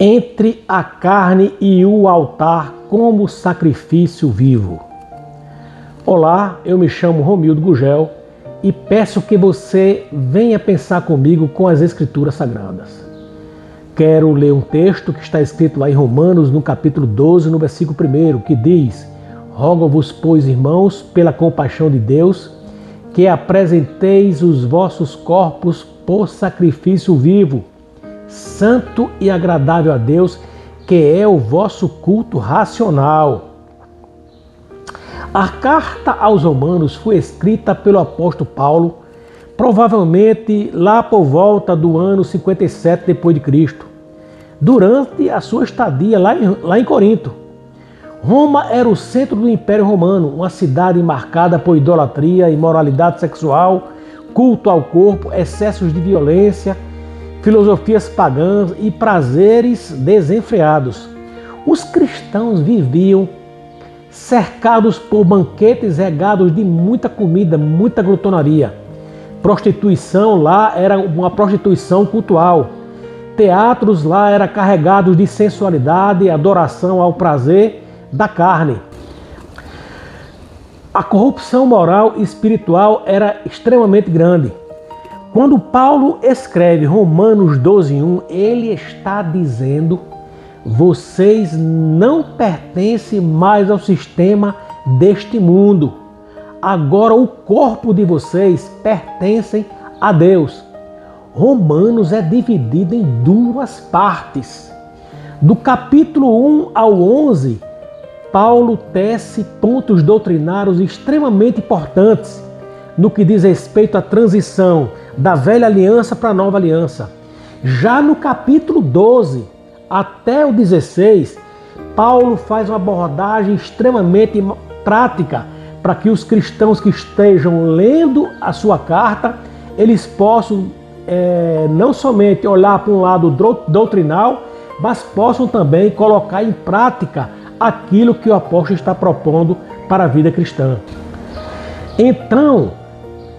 entre a carne e o altar como sacrifício vivo. Olá, eu me chamo Romildo Gugel e peço que você venha pensar comigo com as Escrituras Sagradas. Quero ler um texto que está escrito lá em Romanos, no capítulo 12, no versículo 1, que diz: Rogo-vos, pois, irmãos, pela compaixão de Deus, que apresenteis os vossos corpos por sacrifício vivo, santo e agradável a Deus, que é o vosso culto racional. A carta aos Romanos foi escrita pelo apóstolo Paulo, provavelmente lá por volta do ano 57 depois de Cristo, durante a sua estadia lá em Corinto. Roma era o centro do Império Romano, uma cidade marcada por idolatria, imoralidade sexual, culto ao corpo, excessos de violência, filosofias pagãs e prazeres desenfreados. Os cristãos viviam cercados por banquetes regados de muita comida, muita glutonaria. Prostituição lá era uma prostituição cultural. Teatros lá eram carregados de sensualidade e adoração ao prazer da carne. A corrupção moral e espiritual era extremamente grande. Quando Paulo escreve Romanos 12:1, ele está dizendo: vocês não pertencem mais ao sistema deste mundo. Agora o corpo de vocês pertence a Deus. Romanos é dividido em duas partes. Do capítulo 1 ao 11, Paulo tece pontos doutrinários extremamente importantes no que diz respeito à transição da velha aliança para a nova aliança. Já no capítulo 12 até o 16, Paulo faz uma abordagem extremamente prática para que os cristãos que estejam lendo a sua carta, eles possam não somente olhar para um lado doutrinal, mas possam também colocar em prática aquilo que o apóstolo está propondo para a vida cristã. Então,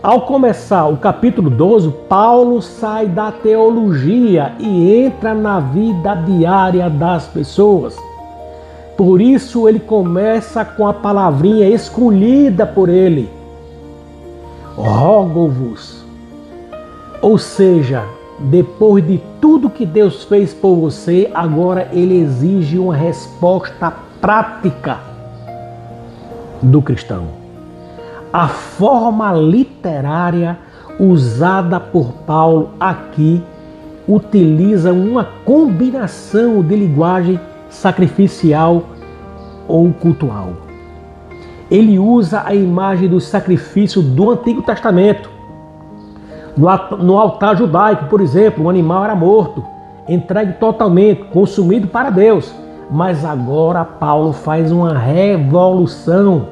ao começar o capítulo 12, Paulo sai da teologia e entra na vida diária das pessoas. Por isso ele começa com a palavrinha escolhida por ele: rogo-vos. Ou seja, depois de tudo que Deus fez por você, agora ele exige uma resposta prática do cristão. A forma literária usada por Paulo aqui utiliza uma combinação de linguagem sacrificial ou cultual. Ele usa a imagem do sacrifício do Antigo Testamento. No altar judaico, por exemplo, o animal era morto, entregue totalmente, consumido para Deus. Mas agora Paulo faz uma revolução.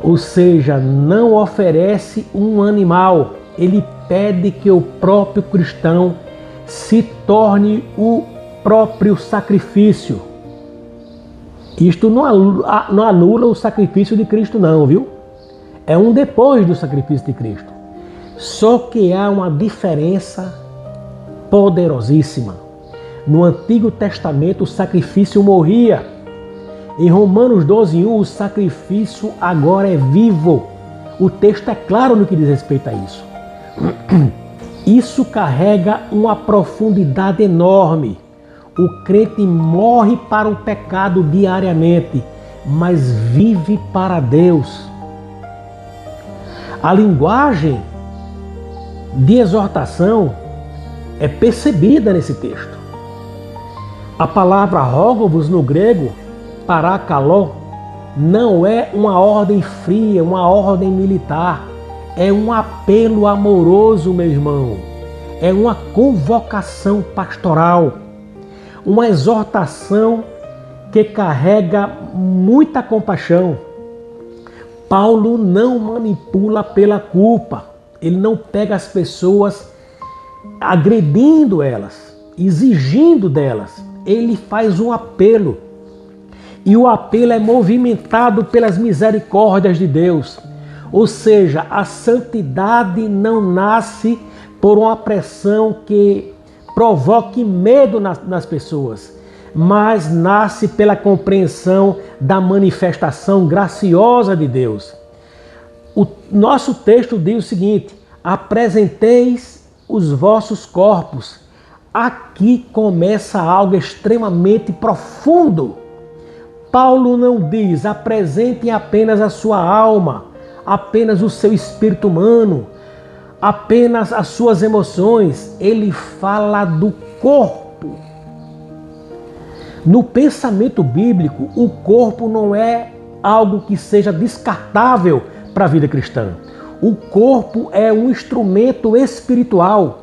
Ou seja, não oferece um animal. Ele pede que o próprio cristão se torne o próprio sacrifício. Isto não anula o sacrifício de Cristo não, viu? É um depois do sacrifício de Cristo. Só que há uma diferença poderosíssima. No Antigo Testamento o sacrifício morria. Em Romanos 12:1 o sacrifício agora é vivo. O texto é claro no que diz respeito a isso. Isso carrega uma profundidade enorme. O crente morre para o pecado diariamente, mas vive para Deus. A linguagem de exortação é percebida nesse texto. A palavra rogo-vos no grego, parakaló, não é uma ordem fria, uma ordem militar. É um apelo amoroso, meu irmão. É uma convocação pastoral. Uma exortação que carrega muita compaixão. Paulo não manipula pela culpa. Ele não pega as pessoas agredindo elas, exigindo delas. Ele faz um apelo. E o apelo é movimentado pelas misericórdias de Deus. Ou seja, a santidade não nasce por uma pressão que provoque medo nas pessoas, mas nasce pela compreensão da manifestação graciosa de Deus. O nosso texto diz o seguinte: apresenteis os vossos corpos. Aqui começa algo extremamente profundo. Paulo não diz apresentem apenas a sua alma, apenas o seu espírito humano, apenas as suas emoções. Ele fala do corpo. No pensamento bíblico, o corpo não é algo que seja descartável para a vida cristã. O corpo é um instrumento espiritual.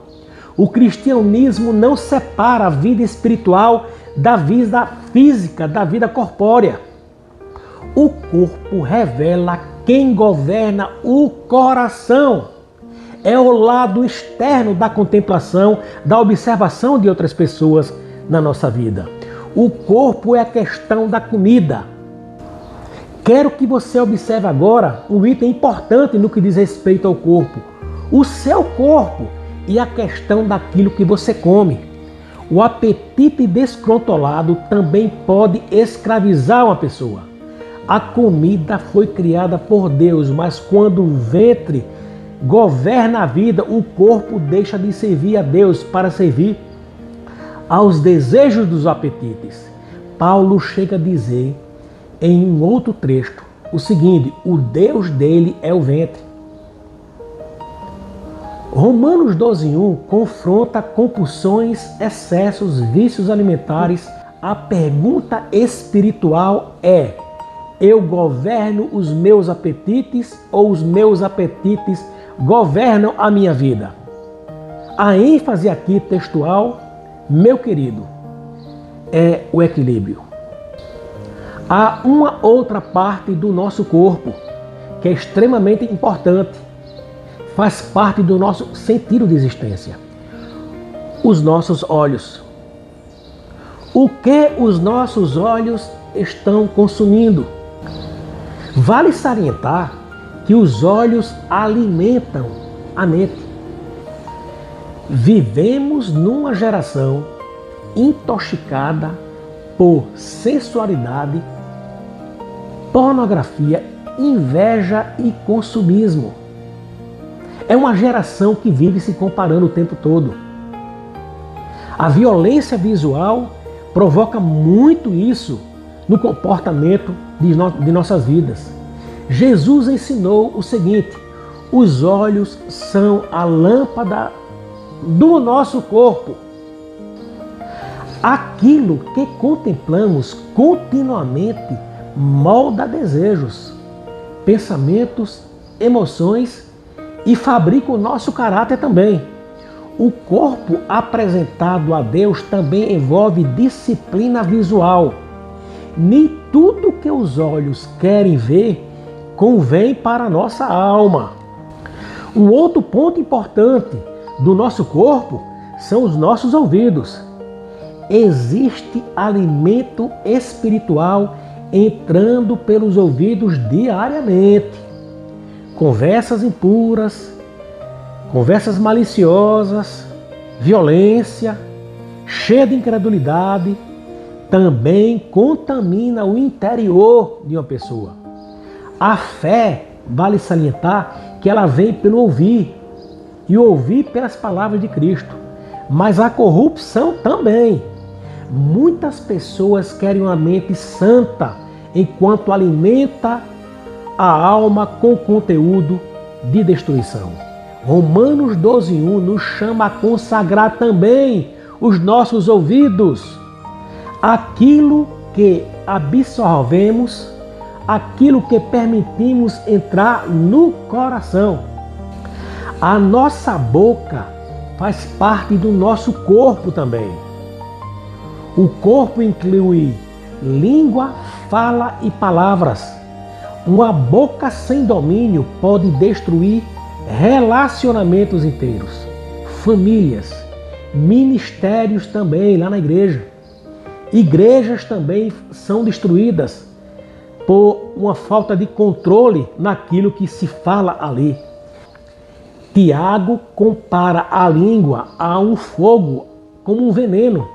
O cristianismo não separa a vida espiritual da vida física, da vida corpórea. O corpo revela quem governa o coração. É o lado externo da contemplação, da observação de outras pessoas na nossa vida. O corpo é a questão da comida. Quero que você observe agora um item importante no que diz respeito ao corpo. O seu corpo e a questão daquilo que você come. O apetite descontrolado também pode escravizar uma pessoa. A comida foi criada por Deus, mas quando o ventre governa a vida, o corpo deixa de servir a Deus para servir aos desejos dos apetites. Paulo chega a dizer em um outro trecho o seguinte: o Deus dele é o ventre. Romanos 12:1 confronta compulsões, excessos, vícios alimentares. A pergunta espiritual é: eu governo os meus apetites ou os meus apetites governam a minha vida? A ênfase aqui textual, meu querido, é o equilíbrio. Há uma outra parte do nosso corpo que é extremamente importante, faz parte do nosso sentido de existência: os nossos olhos. O que os nossos olhos estão consumindo? Vale salientar que os olhos alimentam a mente. Vivemos numa geração intoxicada por sensualidade, pornografia, inveja e consumismo. É uma geração que vive se comparando o tempo todo. A violência visual provoca muito isso no comportamento de nossas vidas. Jesus ensinou o seguinte: os olhos são a lâmpada do nosso corpo. Aquilo que contemplamos continuamente molda desejos, pensamentos, emoções e fabrica o nosso caráter também. O corpo apresentado a Deus também envolve disciplina visual. Nem tudo que os olhos querem ver convém para a nossa alma. Um outro ponto importante do nosso corpo são os nossos ouvidos. Existe alimento espiritual entrando pelos ouvidos diariamente. Conversas impuras, conversas maliciosas, violência, cheia de incredulidade, também contamina o interior de uma pessoa. A fé, vale salientar, que ela vem pelo ouvir, e ouvir pelas palavras de Cristo. Mas a corrupção também. Muitas pessoas querem uma mente santa, enquanto alimenta a alma com conteúdo de destruição. Romanos 12:1 nos chama a consagrar também os nossos ouvidos. Aquilo que absorvemos, aquilo que permitimos entrar no coração. A nossa boca faz parte do nosso corpo também. O corpo inclui língua, fala e palavras. Uma boca sem domínio pode destruir relacionamentos inteiros, famílias, ministérios também lá na igreja. Igrejas também são destruídas por uma falta de controle naquilo que se fala ali. Tiago compara a língua a um fogo como um veneno,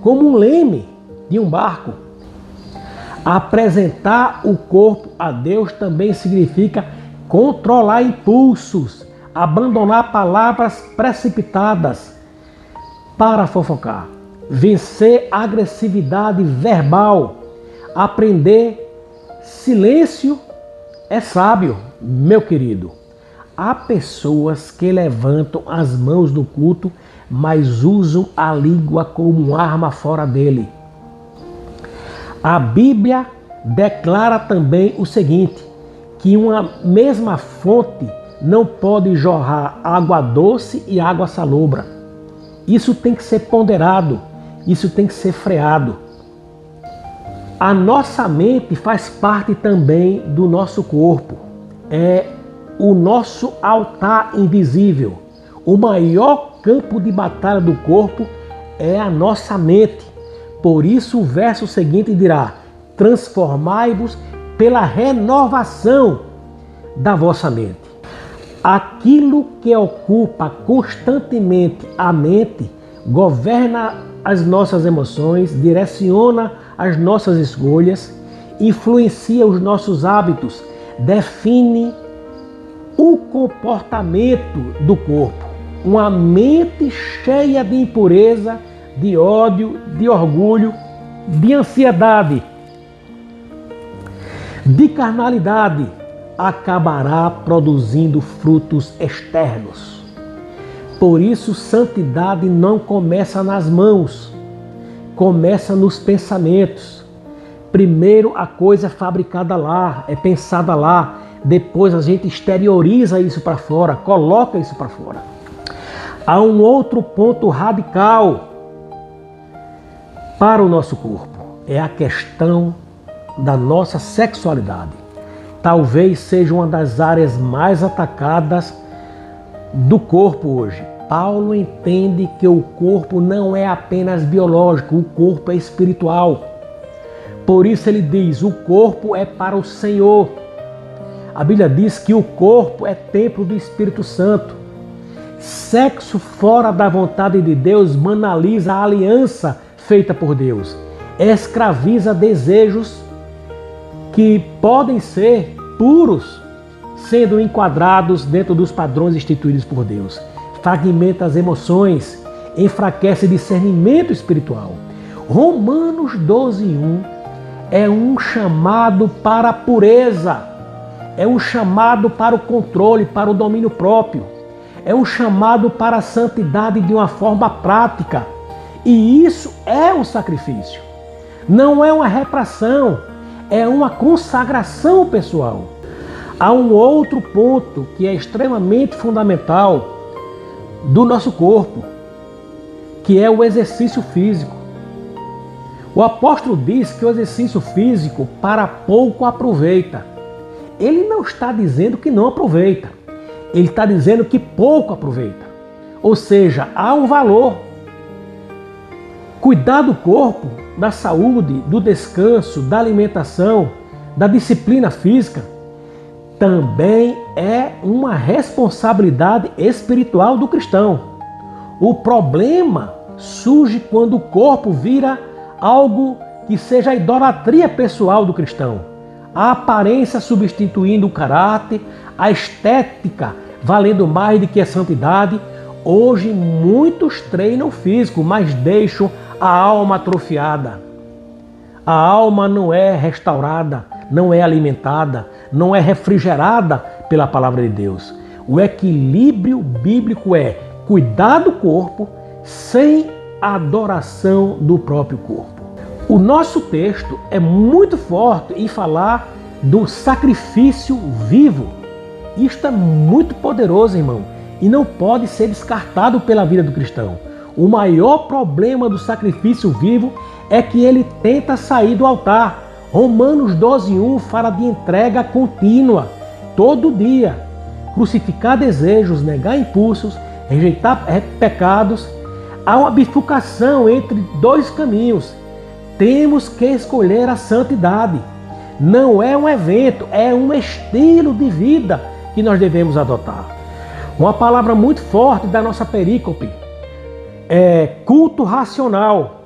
como um leme de um barco. Apresentar o corpo a Deus também significa controlar impulsos, abandonar palavras precipitadas para fofocar, vencer a agressividade verbal, aprender silêncio é sábio, meu querido. Há pessoas que levantam as mãos no culto, mas usam a língua como arma fora dele. A Bíblia declara também o seguinte, que uma mesma fonte não pode jorrar água doce e água salobra. Isso tem que ser ponderado, isso tem que ser freado. A nossa mente faz parte também do nosso corpo. É o nosso altar invisível. O maior campo de batalha do corpo é a nossa mente. Por isso o verso seguinte dirá: transformai-vos pela renovação da vossa mente. Aquilo que ocupa constantemente a mente governa as nossas emoções, direciona as nossas escolhas, influencia os nossos hábitos, define o comportamento do corpo. Uma mente cheia de impureza, de ódio, de orgulho, de ansiedade, de carnalidade, acabará produzindo frutos externos. Por isso, santidade não começa nas mãos, começa nos pensamentos. Primeiro a coisa é fabricada lá, é pensada lá, depois a gente exterioriza isso para fora, coloca isso para fora. Há um outro ponto radical para o nosso corpo, é a questão da nossa sexualidade. Talvez seja uma das áreas mais atacadas do corpo hoje. Paulo entende que o corpo não é apenas biológico, o corpo é espiritual. Por isso ele diz, o corpo é para o Senhor. A Bíblia diz que o corpo é templo do Espírito Santo. Sexo fora da vontade de Deus banaliza a aliança feita por Deus. Escraviza desejos que podem ser puros, sendo enquadrados dentro dos padrões instituídos por Deus. Fragmenta as emoções, enfraquece discernimento espiritual. Romanos 12:1 é um chamado para a pureza, é um chamado para o controle, para o domínio próprio, é um chamado para a santidade de uma forma prática. E isso é um sacrifício, não é uma repressão, é uma consagração pessoal. Há um outro ponto que é extremamente fundamental do nosso corpo, que é o exercício físico. O apóstolo diz que o exercício físico para pouco aproveita. Ele não está dizendo que não aproveita, ele está dizendo que pouco aproveita. Ou seja, há um valor. Cuidar do corpo, da saúde, do descanso, da alimentação, da disciplina física, também é uma responsabilidade espiritual do cristão. O problema surge quando o corpo vira algo que seja a idolatria pessoal do cristão. A aparência substituindo o caráter, a estética valendo mais do que a santidade. Hoje muitos treinam físico, mas deixam a alma atrofiada. A alma não é restaurada, não é alimentada, não é refrigerada pela palavra de Deus. O equilíbrio bíblico é cuidar do corpo sem adoração do próprio corpo. O nosso texto é muito forte em falar do sacrifício vivo. Isto é muito poderoso, irmão, e não pode ser descartado pela vida do cristão. O maior problema do sacrifício vivo é que ele tenta sair do altar. Romanos 12:1 fala de entrega contínua, todo dia. Crucificar desejos, negar impulsos, rejeitar pecados. Há uma bifurcação entre dois caminhos. Temos que escolher a santidade. Não é um evento, é um estilo de vida que nós devemos adotar. Uma palavra muito forte da nossa perícope culto racional.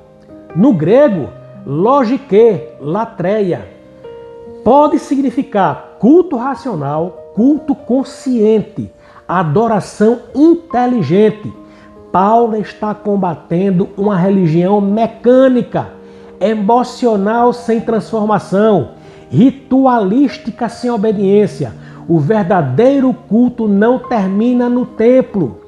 No grego, logike, latreia. Pode significar culto racional, culto consciente, adoração inteligente. Paulo está combatendo uma religião mecânica, emocional sem transformação, ritualística sem obediência. O verdadeiro culto não termina no templo.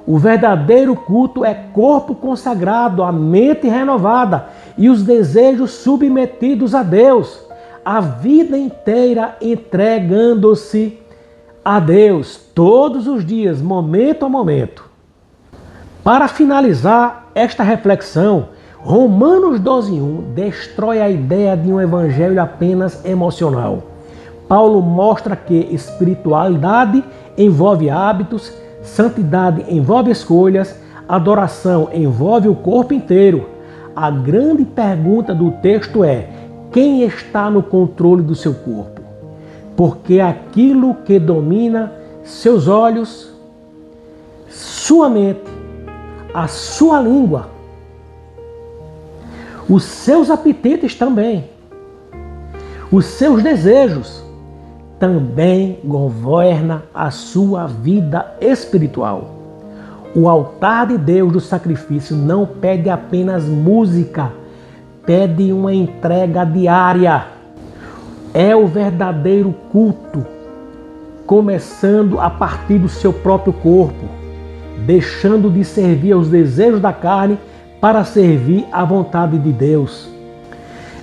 O verdadeiro culto é corpo consagrado, a mente renovada e os desejos submetidos a Deus. A vida inteira entregando-se a Deus, todos os dias, momento a momento. Para finalizar esta reflexão, Romanos 12:1 destrói a ideia de um evangelho apenas emocional. Paulo mostra que espiritualidade envolve hábitos, santidade envolve escolhas, adoração envolve o corpo inteiro. A grande pergunta do texto é: quem está no controle do seu corpo? Porque aquilo que domina seus olhos, sua mente, a sua língua, os seus apetites também, os seus desejos, também governa a sua vida espiritual. O altar de Deus do sacrifício não pede apenas música, pede uma entrega diária. É o verdadeiro culto, começando a partir do seu próprio corpo, deixando de servir aos desejos da carne para servir à vontade de Deus.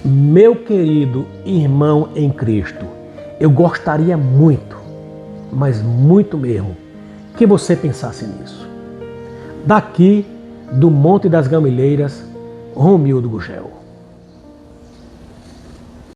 Meu querido irmão em Cristo, eu gostaria muito, mas muito mesmo, que você pensasse nisso. Daqui, do Monte das Gamilheiras, Romildo Gugel.